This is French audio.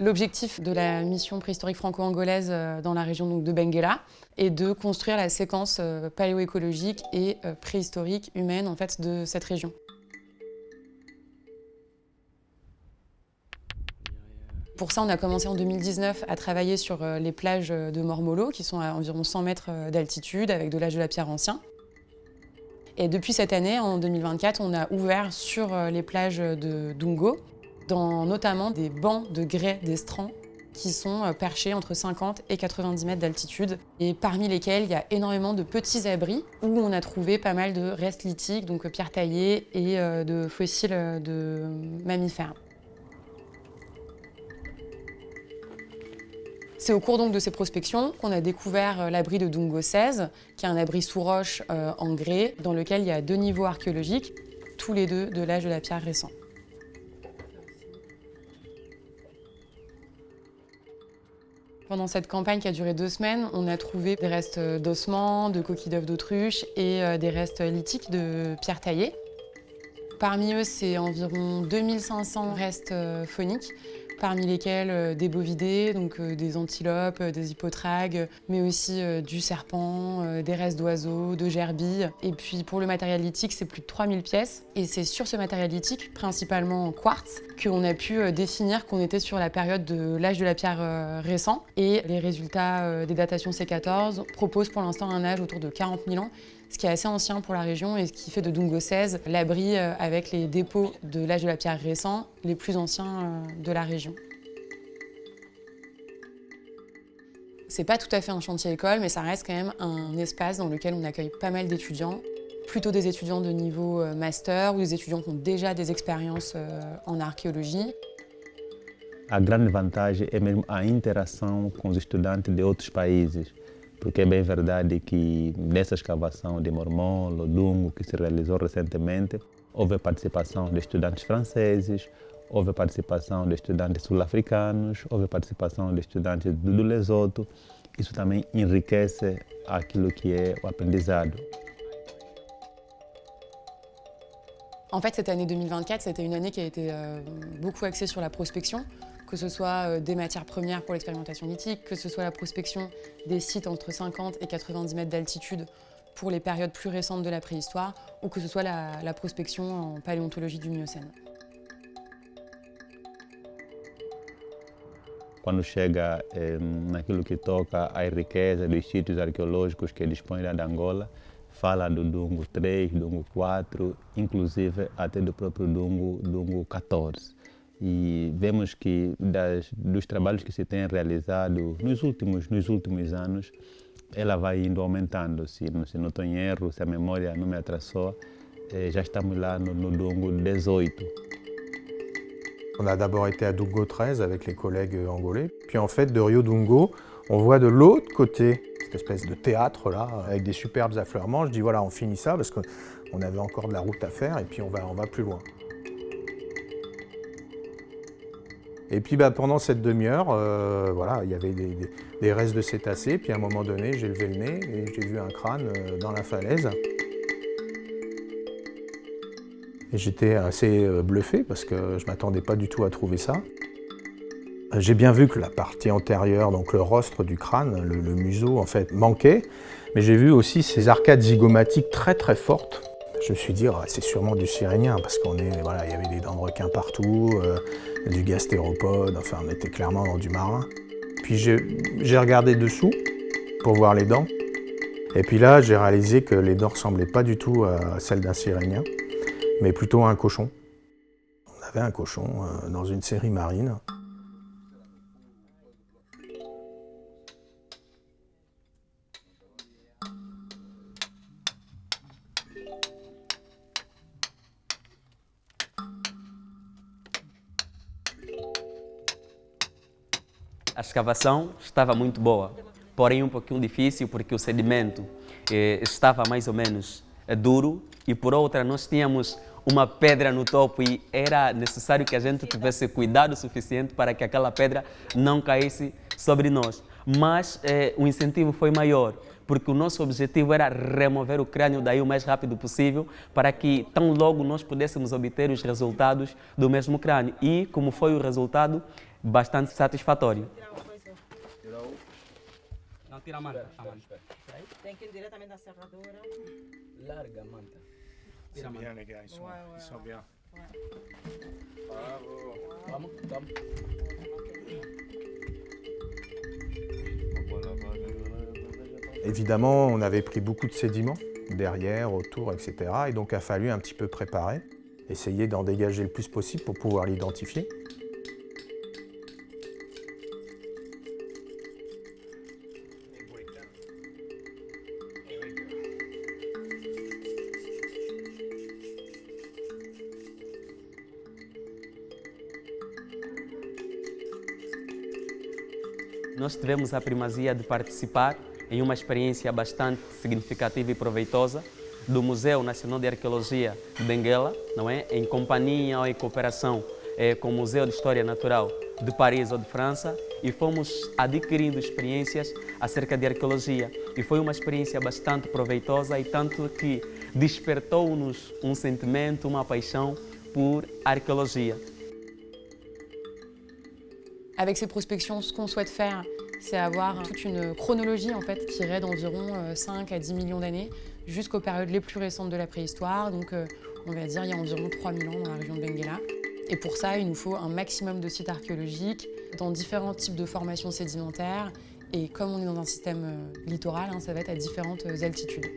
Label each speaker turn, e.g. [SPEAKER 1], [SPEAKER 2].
[SPEAKER 1] L'objectif de la mission préhistorique franco-angolaise dans la région donc, de Benguela est de construire la séquence paléoécologique et préhistorique humaine en fait, de cette région. Pour ça, on a commencé en 2019 à travailler sur les plages de Mormolo, qui sont à environ 100 mètres d'altitude, avec de l'âge de la pierre ancien. Et depuis cette année, en 2024, on a ouvert sur les plages de Dungo, dans notamment des bancs de grès d'estran qui sont perchés entre 50 et 90 mètres d'altitude, et parmi lesquels il y a énormément de petits abris où on a trouvé pas mal de restes lithiques, donc pierres taillées et de fossiles de mammifères. C'est au cours donc de ces prospections qu'on a découvert l'abri de Dungo 16, qui est un abri sous roche en grès, dans lequel il y a 2 niveaux archéologiques, tous les deux de l'âge de la pierre récent. Pendant cette campagne qui a duré 2 semaines, on a trouvé des restes d'ossements, de coquilles d'œufs d'autruche et des restes lithiques de pierres taillées. Parmi eux, c'est environ 2500 restes fauniques, parmi lesquels des bovidés, donc des antilopes, des hippotragues, mais aussi du serpent, des restes d'oiseaux, de gerbilles. Et puis pour le matériel lithique, c'est plus de 3000 pièces. Et c'est sur ce matériel lithique, principalement en quartz, qu'on a pu définir qu'on était sur la période de l'âge de la pierre récent. Et les résultats des datations C14 proposent pour l'instant un âge autour de 40 000 ans, ce qui est assez ancien pour la région et ce qui fait de Dungo 16 l'abri avec les dépôts de l'âge de la pierre récent les plus anciens de la région. C'est pas tout à fait un chantier école, mais ça reste quand même un espace dans lequel on accueille pas mal d'étudiants, plutôt des étudiants de niveau master ou des étudiants qui ont déjà des expériences en archéologie.
[SPEAKER 2] A grande vantagem é mesmo a interação com os estudantes de outros países, porque é bem verdade que nessa escavação de Mormolo, Dungo, que se realizou recentemente, houve participação de estudantes franceses, houve participação de estudantes sul-africanos, houve participação de estudantes do Lesoto. Isso também enriquece aquilo que é o aprendizado.
[SPEAKER 1] En fait, cette année 2024, c'était une année qui a été beaucoup axée sur la prospection, que ce soit des matières premières pour l'expérimentation lithique, que ce soit la prospection des sites entre 50 et 90 mètres d'altitude pour les périodes plus récentes de la préhistoire, ou que ce soit la prospection en paléontologie du Miocène.
[SPEAKER 2] Quando chega naquilo que toca à riqueza dos sítios arqueológicos que dispõe de Angola, fala do Dungo 3, Dungo 4, inclusive até do próprio Dungo 14. E vemos que dos trabalhos que se têm realizado nos últimos anos, ela vai indo aumentando. Se não estou em erro, se a memória não me atrasou, já estamos lá no Dungo 18.
[SPEAKER 3] On a d'abord été à Dungo 13 avec les collègues angolais. Puis en fait, de Rio Dungo, on voit de l'autre côté cette espèce de théâtre là, avec des superbes affleurements. Je dis voilà, on finit ça parce qu'on avait encore de la route à faire et puis on va plus loin. Et puis pendant cette demi-heure, voilà, il y avait des restes de cétacés. Puis à un moment donné, j'ai levé le nez et j'ai vu un crâne dans la falaise. Et j'étais assez bluffé parce que je ne m'attendais pas du tout à trouver ça. J'ai bien vu que la partie antérieure, donc le rostre du crâne, le museau en fait, manquait. Mais j'ai vu aussi ces arcades zygomatiques très très fortes. Je me suis dit, oh, c'est sûrement du Sirénien parce voilà, il y avait des dents de requin partout, du gastéropode, enfin on était clairement dans du marin. Puis j'ai regardé dessous pour voir les dents. Et puis là, j'ai réalisé que les dents ne ressemblaient pas du tout à celles d'un Sirénien, mais plutôt à un cochon. On avait un cochon dans une série marine.
[SPEAKER 4] A escavação estava muito boa, porém um pouquinho difícil porque o sedimento estava mais ou menos duro e por outra nós tínhamos uma pedra no topo e era necessário que a gente tivesse cuidado suficiente para que aquela pedra não caísse sobre nós. Mas o incentivo foi maior, porque o nosso objetivo era remover o crânio daí o mais rápido possível para que tão logo nós pudéssemos obter os resultados do mesmo crânio. E como foi o resultado, bastante satisfatório. Não tira a manta.
[SPEAKER 5] Tem que ir diretamente na serradora.
[SPEAKER 4] Larga a manta. Tira a manta.
[SPEAKER 3] les gars, ils sont bien.
[SPEAKER 4] Vamos.
[SPEAKER 3] Évidemment, on avait pris beaucoup de sédiments derrière, autour, etc. Et donc, il a fallu un petit peu préparer, essayer d'en dégager le plus possible pour pouvoir l'identifier.
[SPEAKER 4] Nós tivemos a primazia de participar em uma experiência bastante significativa e proveitosa do Museu Nacional de Arqueologia de Benguela, não é? Em companhia ou em cooperação com o Museu de História Natural de Paris ou de França, e fomos adquirindo experiências acerca de arqueologia. E foi uma experiência bastante proveitosa, e tanto que despertou-nos um sentimento, uma paixão por arqueologia.
[SPEAKER 1] Avec ces prospections, ce qu'on souhaite faire, c'est avoir toute une chronologie en fait, qui irait d'environ 5 à 10 millions d'années jusqu'aux périodes les plus récentes de la préhistoire. Donc on va dire il y a environ 3000 ans dans la région de Benguela. Et pour ça, il nous faut un maximum de sites archéologiques dans différents types de formations sédimentaires. Et comme on est dans un système littoral, ça va être à différentes altitudes.